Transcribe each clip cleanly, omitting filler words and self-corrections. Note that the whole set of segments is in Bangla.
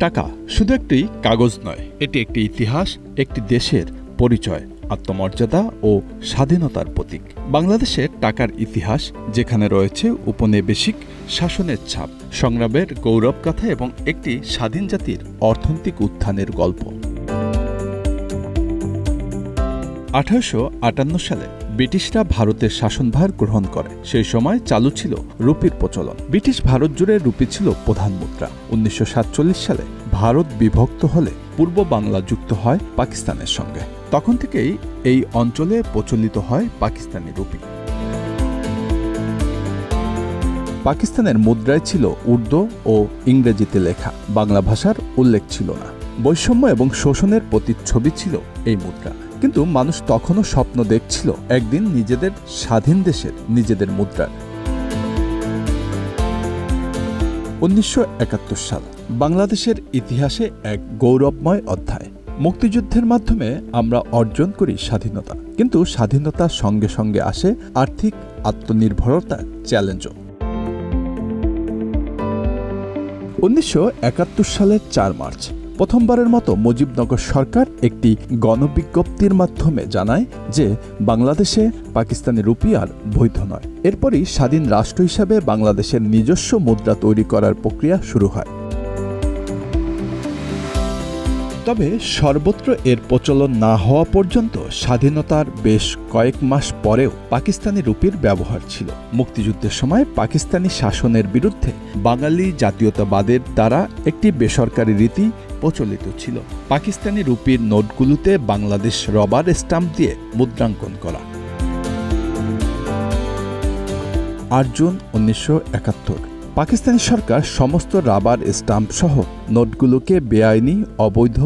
টাকা শুধু একটি কাগজ নয়, এটি একটি ইতিহাস, একটি দেশের পরিচয়, আত্মমর্যাদা ও স্বাধীনতার প্রতীক। বাংলাদেশের টাকার ইতিহাস, যেখানে রয়েছে উপনিবেশিক শাসনের ছাপ, সংগ্রামের গৌরবগাথা এবং একটি স্বাধীন জাতির অর্থনৈতিক উত্থানের গল্প। 1858 সালে ব্রিটিশরা ভারতের শাসনভার গ্রহণ করে। সেই সময় চালু ছিল রুপির প্রচলন। ব্রিটিশ ভারত জুড়ে রুপি ছিল প্রধান মুদ্রা। 1947 সালে ভারত বিভক্ত হলে পূর্ব বাংলা যুক্ত হয় পাকিস্তানের সঙ্গে। তখন থেকেই এই অঞ্চলে প্রচলিত হয় পাকিস্তানি রুপি। পাকিস্তানের মুদ্রায় ছিল উর্দু ও ইংরেজিতে লেখা, বাংলা ভাষার উল্লেখ ছিল না। বৈষম্য এবং শোষণের প্রতিচ্ছবি ছিল এই মুদ্রা। কিন্তু মানুষ তখনও স্বপ্ন দেখছিল একদিন নিজেদের স্বাধীন দেশের, নিজেদের মুদ্রার। 1971 সাল বাংলাদেশের ইতিহাসে এক গৌরবময় অধ্যায়। মুক্তিযুদ্ধের মাধ্যমে আমরা অর্জন করি স্বাধীনতা, কিন্তু স্বাধীনতার সঙ্গে সঙ্গে আসে আর্থিক আত্মনির্ভরতার চ্যালেঞ্জও। 1971 সালের 4 মার্চ প্রথমবারের মতো মুজিবনগর সরকার একটি গণবিজ্ঞপ্তির মাধ্যমে জানায় যে বাংলাদেশে পাকিস্তানি রুপি আর বৈধ নয়। এরপরই স্বাধীন রাষ্ট্র হিসাবে বাংলাদেশের নিজস্ব মুদ্রা তৈরি করার প্রক্রিয়া শুরু হয়। তবে সর্বত্র এর প্রচলন না হওয়া পর্যন্ত স্বাধীনতার বেশ কয়েক মাস পরেও পাকিস্তানি রুপির ব্যবহার ছিল। মুক্তিযুদ্ধের সময় পাকিস্তানি শাসনের বিরুদ্ধে বাঙালি জাতীয়তাবাদের দ্বারা একটি বেসরকারি রীতি প্রচলিত ছিল। পাকিস্তানি রুপির নোটগুলোতে বাংলাদেশ রবার স্টাম্প দিয়ে মুদ্রাঙ্কন করা। 8 জুন 1971 পাকিস্তানি সরকার সমস্ত রাবার স্টাম্প সহ নোটগুলোকে বেআইনি, অবৈধ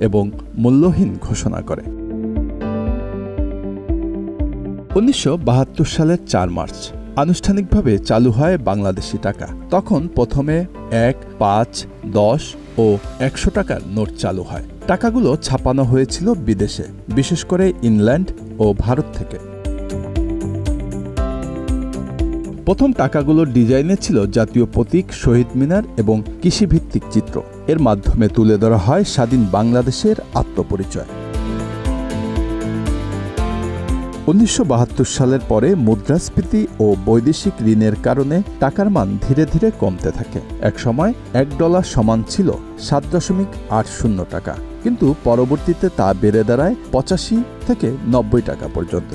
এবং মূল্যহীন ঘোষণা করে। 1972 সালের 4 মার্চ আনুষ্ঠানিকভাবে চালু হয় বাংলাদেশি টাকা। তখন প্রথমে 1, 5, 10 ও 100 টাকার নোট চালু হয়। টাকাগুলো ছাপানো হয়েছিল বিদেশে, বিশেষ করে ইংল্যান্ড ও ভারত থেকে। প্রথম টাকাগুলোর ডিজাইনে ছিল জাতীয় প্রতীক, শহীদ মিনার এবং কৃষিভিত্তিক চিত্র। এর মাধ্যমে তুলে ধরা হয় স্বাধীন বাংলাদেশের আত্মপরিচয়। 1972 সালের পরে মুদ্রাস্ফীতি ও বৈদেশিক ঋণের কারণে টাকার মান ধীরে ধীরে কমতে থাকে। একসময় $1 সমান ছিল 7.80 টাকা, কিন্তু পরবর্তীতে তা বেড়ে দাঁড়ায় 85 থেকে 90 টাকা পর্যন্ত।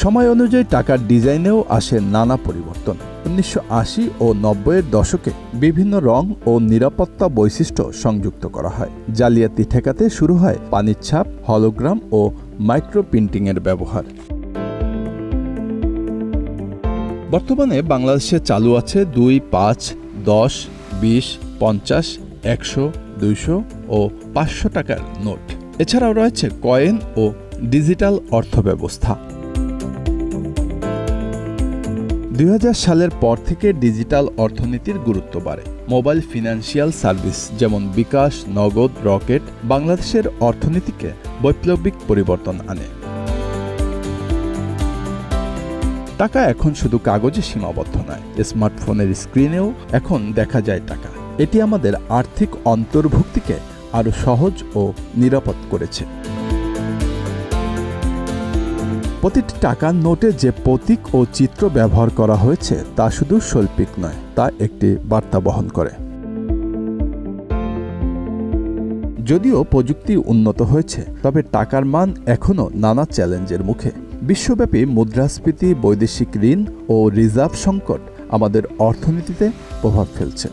সময় অনুযায়ী টাকার ডিজাইনেও আসে নানা পরিবর্তন। 1980 ও 90-এর দশকে বিভিন্ন রং ও নিরাপত্তা বৈশিষ্ট্য সংযুক্ত করা হয়। জালিয়াতি ঠেকাতে শুরু হয় পানির ছাপ, হলোগ্রাম ও মাইক্রো প্রিন্টিংয়ের ব্যবহার। বর্তমানে বাংলাদেশে চালু আছে 2, 5, 10, 20, 50, 100, 200 ও 500 টাকার নোট। এছাড়াও রয়েছে কয়েন ও ডিজিটাল অর্থব্যবস্থা। 2000 সালের পর থেকে ডিজিটাল অর্থনীতির গুরুত্ব বাড়ে। মোবাইল ফিনান্সিয়াল সার্ভিস যেমন বিকাশ, নগদ, রকেট বাংলাদেশের অর্থনীতিকে বৈপ্লবিক পরিবর্তন আনে। টাকা এখন শুধু কাগজে সীমাবদ্ধ নয়, স্মার্টফোনের স্ক্রিনেও এখন দেখা যায় টাকা। এটি আমাদের আর্থিক অন্তর্ভুক্তিকে আরও সহজ ও নিরাপদ করেছে। প্রতিটি টাকার নোটে যে প্রতীক ও চিত্র ব্যবহার করা হয়েছে তা শুধু শৈল্পিক নয়, তা একটি বার্তা বহন করে। যদিও প্রযুক্তি উন্নত হয়েছে, তবে টাকার মান এখনও নানা চ্যালেঞ্জের মুখে। বিশ্বব্যাপী মুদ্রাস্ফীতি, বৈদেশিক ঋণ ও রিজার্ভ সংকট আমাদের অর্থনীতিতে প্রভাব ফেলছে।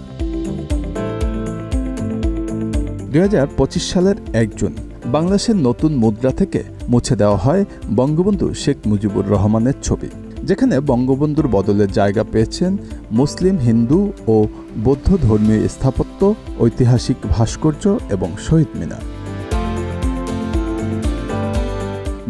2025 সালের 1 জুন বাংলাদেশের নতুন মুদ্রা থেকে মুছে দেওয়া হয় বঙ্গবন্ধু শেখ মুজিবুর রহমানের ছবি, যেখানে বঙ্গবন্ধুর বদলে জায়গা পেয়েছেন মুসলিম, হিন্দু ও বৌদ্ধ ধর্মীয় স্থাপত্য, ঐতিহাসিক ভাস্কর্য এবং শহীদ মিনার।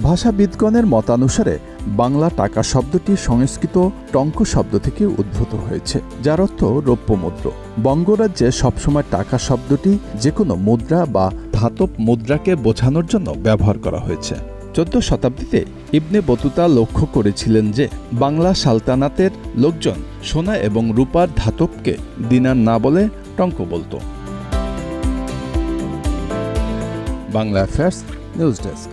ভাষাবিদগণের মতানুসারে বাংলা টাকা শব্দটি সংস্কৃত টঙ্ক শব্দ থেকে উদ্ভূত হয়েছে, যার অর্থ রৌপ্য মুদ্রা। বঙ্গরাজ্যে সবসময় টাকা শব্দটি যে কোনো মুদ্রা বা ধাতব মুদ্রাকে বোঝানোর জন্য ব্যবহার করা হয়েছে। 14 শতাব্দীতে ইবনে বতুতা লক্ষ্য করেছিলেন যে বাংলা সালতানাতের লোকজন সোনা এবং রূপার ধাতবকে দিনার না বলে টঙ্ক বলত। Bangla affairs news desk.